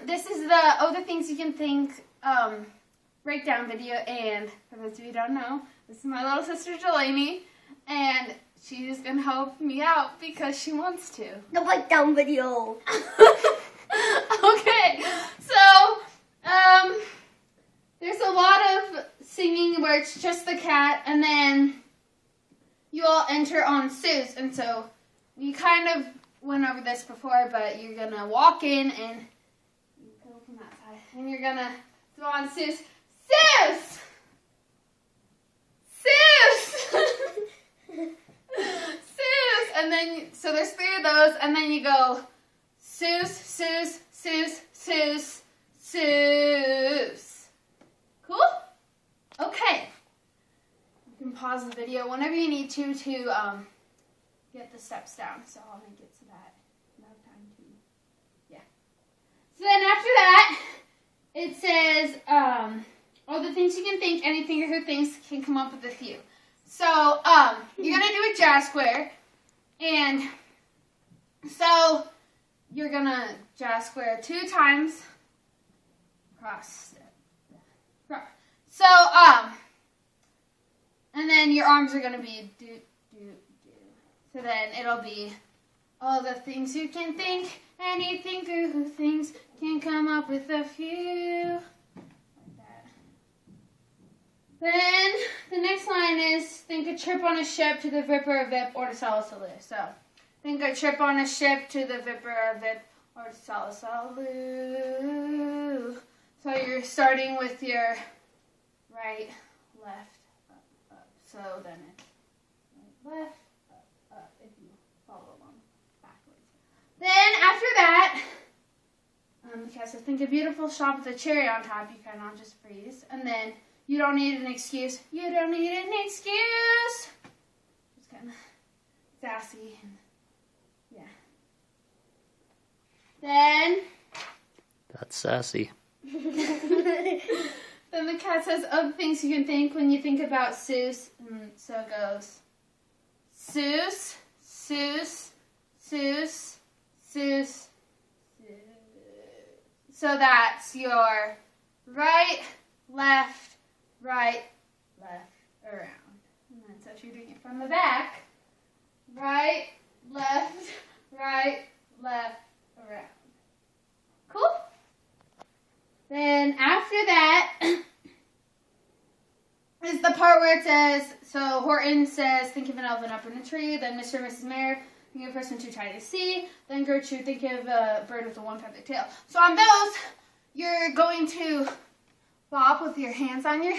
This is the Other Things You Can Think breakdown video, and for those of you who don't know, this is my little sister Delaney, and she's gonna help me out because she wants to. The breakdown video. Okay, so there's a lot of singing where it's just the cat, and then you all enter on Sue's, and so we kind of went over this before, but you're gonna walk in and you go from that side, and you're gonna go on Sue's. Sue's! Sue's! Sue's! And then, so there's 3 of those, and then you go Sue's, Sue's, Sue's, Sue's, Sue's. Cool? Okay. You can pause the video whenever you need to get the steps down. So I'll make it so that you have time to, yeah. So then after that, it says, all the things you can think, anything or things can come up with a few. So, you're going to do a jazz square, and so you're going to jazz square 2 times, cross, so, and then your arms are going to be do, do, do. So then it'll be all the things you can think, anything through things can come up with a few. Then the next line is think a trip on a ship to the Vip or a Vip or to Salisalu. So think a trip on a ship to the Vip or a Vip or to Salisalu. So you're starting with your right, left, up, up. So then it's right, left, up, up, if you follow along backwards. Then after that, the cat says think a beautiful shop with a cherry on top. You kind of just freeze. And then you don't need an excuse. You don't need an excuse. It's kind of sassy. And yeah. Then. That's sassy. Then the cat says other things you can think when you think about Sue's. And so it goes. Sue's, Sue's, Sue's, Sue's, Sue's. So that's your right, left, right, left, around. And then so if you're doing it from the back, right, left, around. Cool? Then after that is the part where it says, so Horton says, think of an elephant up in a tree. Then Mr. and Mrs. Mayor, think of a person too tired to see. Then Gertrude, think of a bird with a 1-feathered tail. So on those, you're going to bop with your hands on your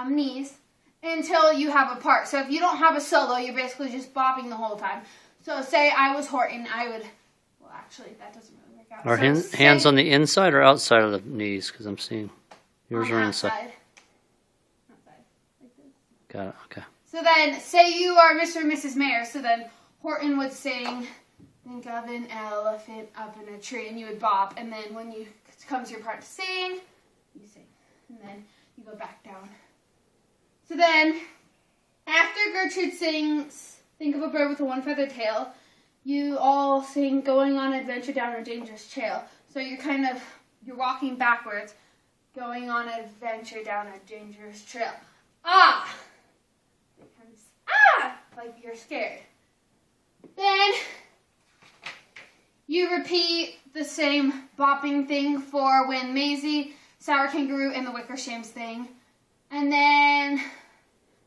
knees until you have a part. So if you don't have a solo, you're basically just bopping the whole time. So say I was Horton, I would, well actually that doesn't really work out. Are hands on the inside or outside of the knees? Because I'm seeing yours are inside. Outside, like this. Got it, okay. So then say you are Mr. and Mrs. Mayor, so then Horton would sing, think of an elephant up in a tree, and you would bop, and then when it comes your part to sing, you sing. And then you go back down. So then, after Gertrude sings, think of a bird with a 1-feathered tail, you all sing going on an adventure down a dangerous trail. So you're walking backwards, going on an adventure down a dangerous trail. Ah! Ah! Like you're scared. Then, you repeat the same bopping thing for when Maisie, Sour Kangaroo, and the Wickersham's thing. And then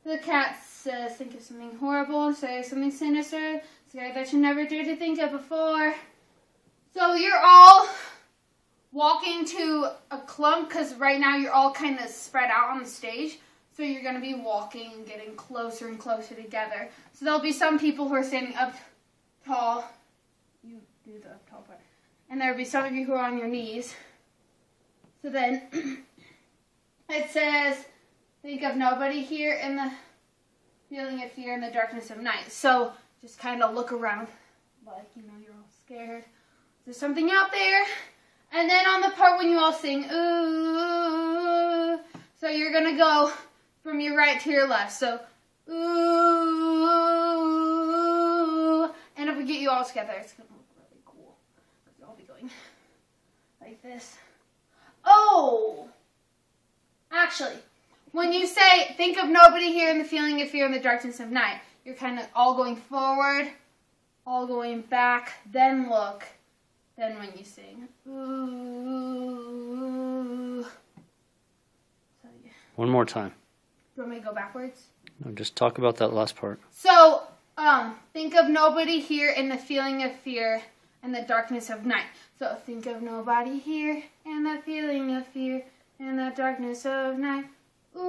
the cat says, think of something horrible and say something sinister, scary that you never dared to think of before. So you're all walking to a clump because right now you're all kind of spread out on the stage. So you're going to be walking and getting closer and closer together. So there'll be some people who are standing up tall. You do the up tall part. And there'll be some of you who are on your knees. So then it says, think of nobody here in the feeling of fear in the darkness of night. So just kind of look around like, you're all scared. There's something out there. And then on the part when you all sing, ooh, so you're going to go from your right to your left. So, ooh, and if we get you all together, it's going to look really cool. You'll all be going like this. Oh! Actually, when you say, think of nobody here and the feeling of fear in the darkness of night, you're kind of all going forward, all going back, then look, then when you sing. Ooh. So, yeah. One more time. Do you want me to go backwards? No, just talk about that last part. So, think of nobody here and the feeling of fear and the darkness of night. So, think of nobody here and the feeling of fear and the darkness of night. Ooh.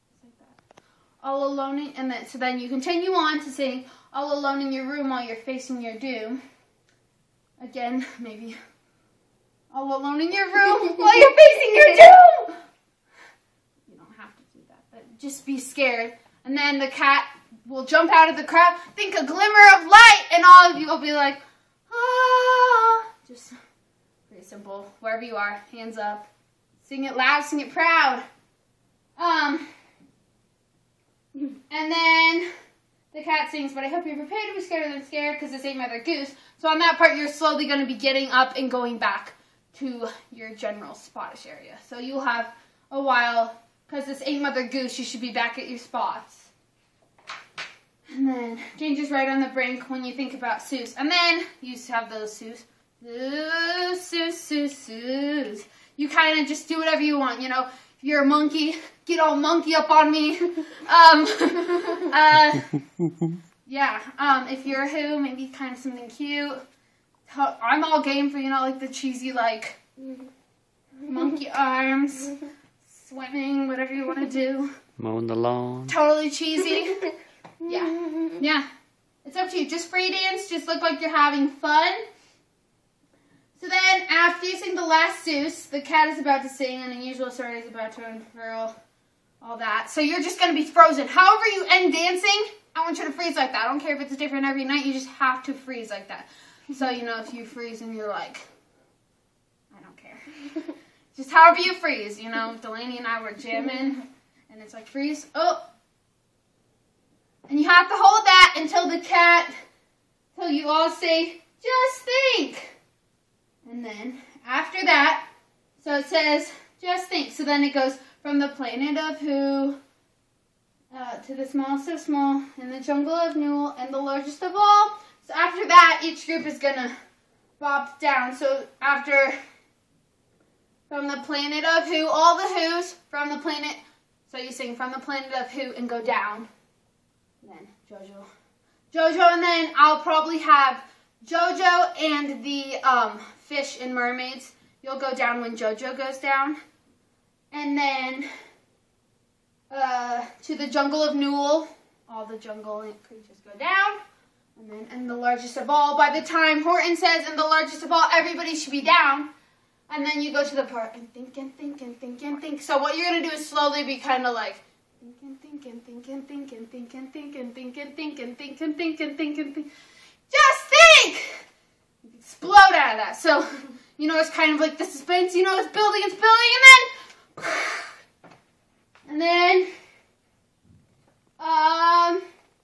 Just like that. All alone, and then, so then you continue on to sing all alone in your room while you're facing your doom. Again, maybe all alone in your room while you're facing your doom. You don't have to do that, but just be scared. And then the cat will jump out of the crowd, think a glimmer of light, and all of you will be like, ah. Just pretty simple. Wherever you are, hands up. Sing it loud, sing it proud. And then the cat sings, but I hope you're prepared to be scared than scared because this ain't Mother Goose. So on that part, you're slowly going to be getting up and going back to your general spottish area. So you'll have a while, because this ain't Mother Goose, you should be back at your spots. And then danger's right on the brink when you think about Seuss. And then you have those Seuss. Seuss. You kind of just do whatever you want, you know. If you're a monkey, get all monkey up on me. Yeah, if you're a who, maybe kind of something cute. I'm all game for, you know, like the cheesy, like, monkey arms, swimming, whatever you want to do. Mowing the lawn. Totally cheesy. Yeah. It's up to you. Just free dance. Just look like you're having fun. So then, after you sing the last Seuss, the cat is about to sing, and the usual story is about to unfurl, all that. So you're just going to be frozen. However you end dancing, I want you to freeze like that. I don't care if it's different every night. You just have to freeze like that. So, you know, if you freeze and you're like, I don't care. Just however you freeze, you know. Delaney and I were jamming, and it's like, freeze. Oh. And you have to hold that until you all say, just think. And then after that, so it says, just think. So then it goes from the planet of Who to the smallest of small, in the jungle of Newell, and the largest of all. So after that, each group is going to bop down. So after, from the planet of Who, all the Who's, from the planet, so you sing from the planet of Who and go down. And then JoJo, and then I'll probably have JoJo and the fish and mermaids. You'll go down when JoJo goes down. And then to the jungle of Newell, all the jungle creatures go down. And then and the largest of all, by the time Horton says and the largest of all, everybody should be down. And then you go to the part and think and think and think and think. So what you're going to do is slowly be kind of like, think and think and think and think and think and think and think and think and think and think and think and think. Just think! You explode out of that. So, you know, it's kind of like the suspense, you know, it's building, and then,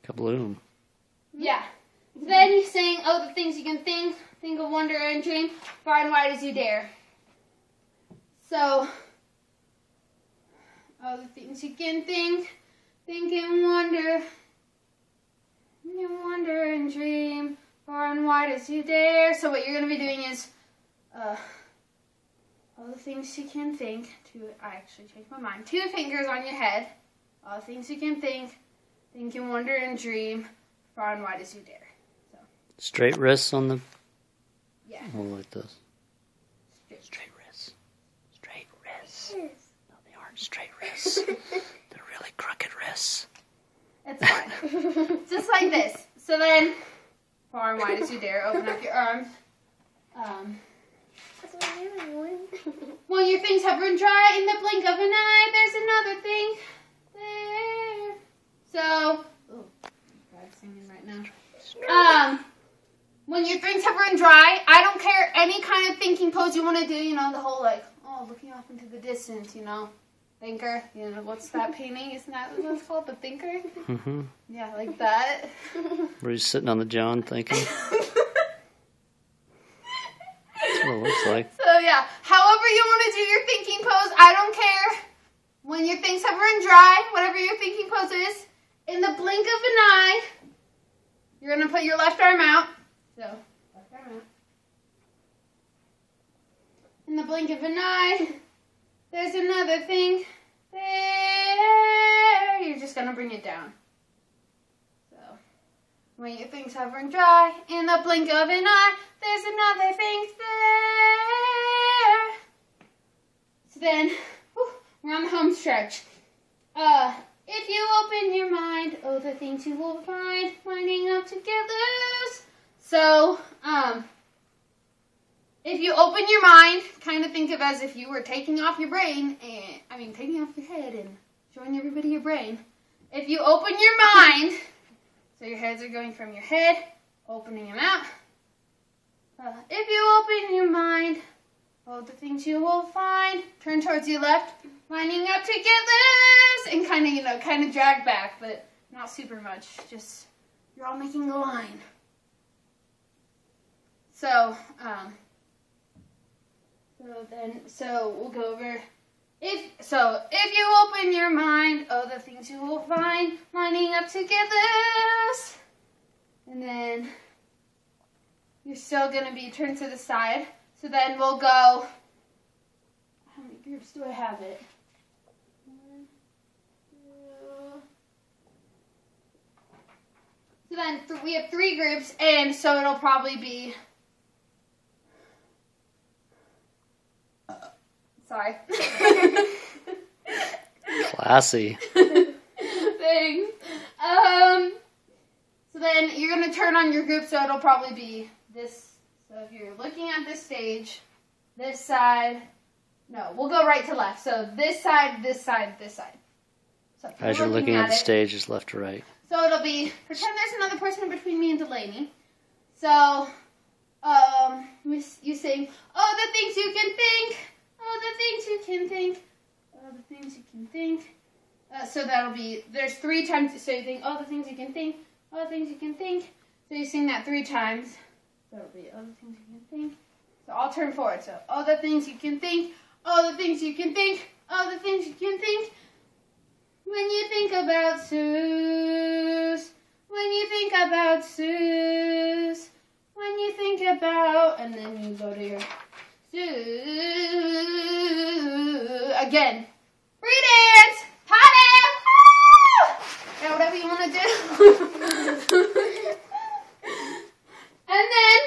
Kabloom. Yeah. Then you sing, oh, the things you can think of wonder and dream, far and wide as you dare. So, oh, the things you can think and wonder and dream, far and wide as you dare. So what you're going to be doing is, all the things you can think, I actually changed my mind, 2 fingers on your head, all the things you can think and wonder and dream, far and wide as you dare. So. Straight wrists on the... Yeah. Oh, like this. Straight wrists. Straight wrists. No, they aren't straight wrists. They're really crooked wrists. It's fine. Just like this. So then, far and wide as you dare, open up your arms. When your things hover and dry in the blink of an eye, there's another thing there. So, oh, God's singing right now. When your things hover and dry, I don't care any kind of thinking pose you want to do, you know, the whole like, oh, looking off into the distance, you know, thinker, you know, what's that painting? Isn't that what it's called, the thinker? Mm-hmm. Yeah, like that. Where he's sitting on the john thinking. what it looks like. So yeah, however you want to do your thinking pose, I don't care. When your thing's hovering dry, whatever your thinking pose is, in the blink of an eye, you're going to put your left arm out. So, left arm out. In the blink of an eye, there's another thing there. You're just going to bring it down. So, when your thing's hovering dry, in the blink of an eye, there's another thing there. So then, we're on the home stretch. If you open your mind, oh, the things you will find, lining up together. So, if you open your mind, kind of think of as if you were taking off your brain, taking off your head and showing everybody your brain. If you open your mind, so your heads are going from your head, opening them out. If you open your mind, oh, the things you will find, turn towards your left, lining up together, and kind of drag back, but not super much. Just, you're all making a line. So we'll go over. If you open your mind, oh, the things you will find, lining up together, and then you're still gonna be turned to the side. So then we'll go. How many groups do I have it? 1, 2. So then we have 3 groups, and so it'll probably be. Sorry. Classy. Thanks. So then you're gonna turn on your group, so it'll probably be this. So if you're looking at this stage, this side, no, we'll go right to left. So this side, this side, this side. So As you're looking at the stage, it's left to right. So it'll be, pretend there's another person between me and Delaney. So, you sing, oh, the things you can think, oh, the things you can think, oh, the things you can think. So that'll be, there's 3 times, so you think, oh, the things you can think, oh, the things you can think. So you sing that 3 times. So it'll be, oh, the things you can think. So I'll turn forward. So, oh, the things you can think, oh, the things you can think, oh, the things you can think. When you think about Suze, when you think about Suze, when you think about, and then you go to your Suze, again. Free dance, party, yeah, whatever you want to do. And then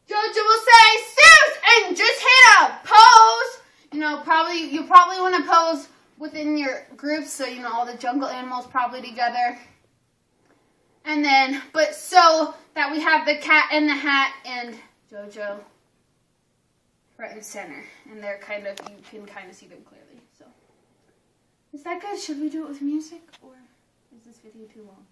Jojo will say, Suze, and just hit a pose. You probably want to pose within your groups, so all the jungle animals probably together. And then, but so that we have the cat and the hat and Jojo right in center. And they're you can kind of see them clearly. So, is that good? Should we do it with music, or is this video too long?